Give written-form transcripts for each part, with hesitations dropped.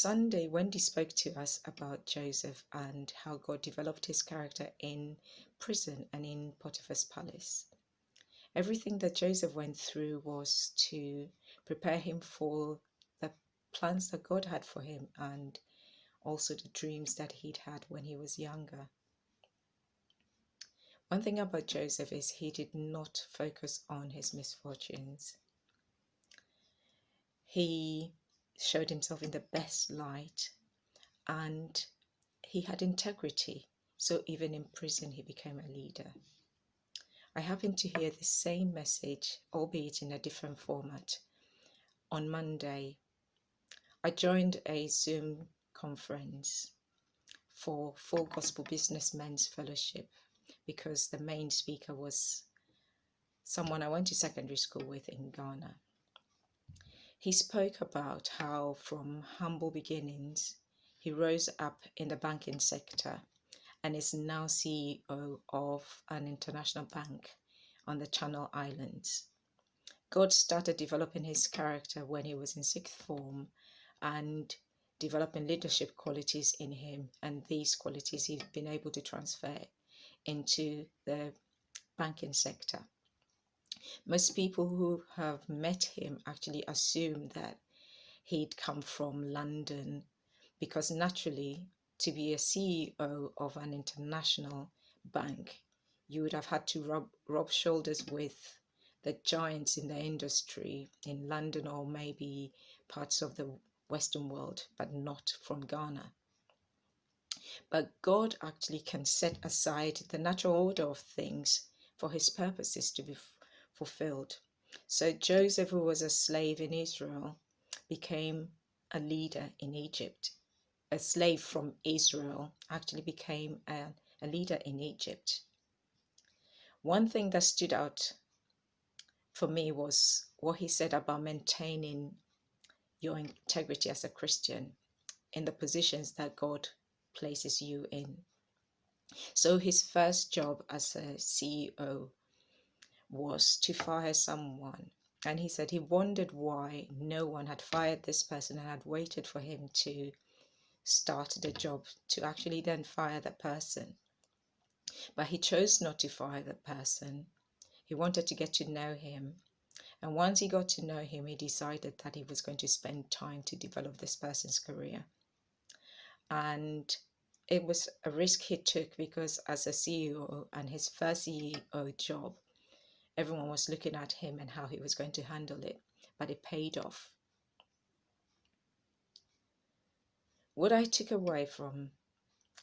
Sunday, Wendy spoke to us about Joseph and how God developed his character in prison and in Potiphar's palace. Everything that Joseph went through was to prepare him for the plans that God had for him and also the dreams that he'd had when he was younger. One thing about Joseph is he did not focus on his misfortunes. He showed himself in the best light and he had integrity. So even in prison, he became a leader. I happened to hear the same message, albeit in a different format, on Monday. I joined a Zoom conference for Full Gospel Businessmen's Fellowship because the main speaker was someone I went to secondary school with in Ghana. He spoke about how from humble beginnings, he rose up in the banking sector and is now CEO of an international bank on the Channel Islands. God started developing his character when he was in sixth form and developing leadership qualities in him. And these qualities he's been able to transfer into the banking sector. Most people who have met him actually assume that he'd come from London because naturally, to be a CEO of an international bank, you would have had to rub shoulders with the giants in the industry in London or maybe parts of the Western world, but not from Ghana. But God actually can set aside the natural order of things for his purposes to be fulfilled. So Joseph, who was a slave in Israel, became a leader in Egypt. A slave from Israel actually became a leader in Egypt. One thing that stood out for me was what he said about maintaining your integrity as a Christian in the positions that God places you in. So his first job as a CEO was to fire someone. And he said he wondered why no one had fired this person and had waited for him to start the job to actually then fire the person. But he chose not to fire the person. He wanted to get to know him. And once he got to know him, he decided that he was going to spend time to develop this person's career. And it was a risk he took because as a CEO and his first CEO job, everyone was looking at him and how he was going to handle it, but it paid off. What I took away from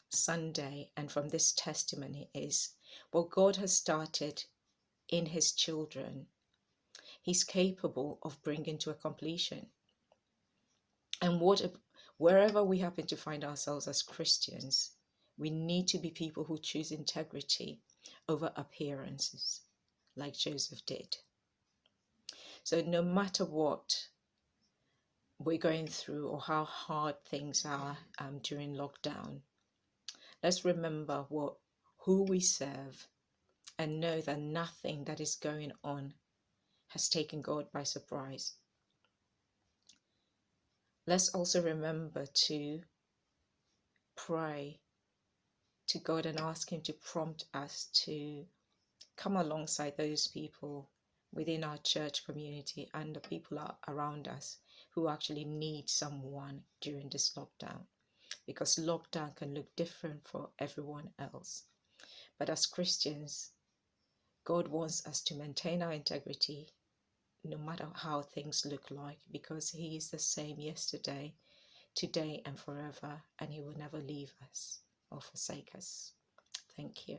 Sunday and from this testimony is what God has started in his children, he's capable of bringing to a completion. And wherever we happen to find ourselves as Christians, we need to be people who choose integrity over appearances, like Joseph did. So no matter what we're going through or how hard things are during lockdown, let's remember who we serve and know that nothing that is going on has taken God by surprise. Let's also remember to pray to God and ask him to prompt us to come alongside those people within our church community and the people around us who actually need someone during this lockdown, because lockdown can look different for everyone else. But as Christians, God wants us to maintain our integrity no matter how things look like, because he is the same yesterday, today and forever, and he will never leave us or forsake us. Thank you.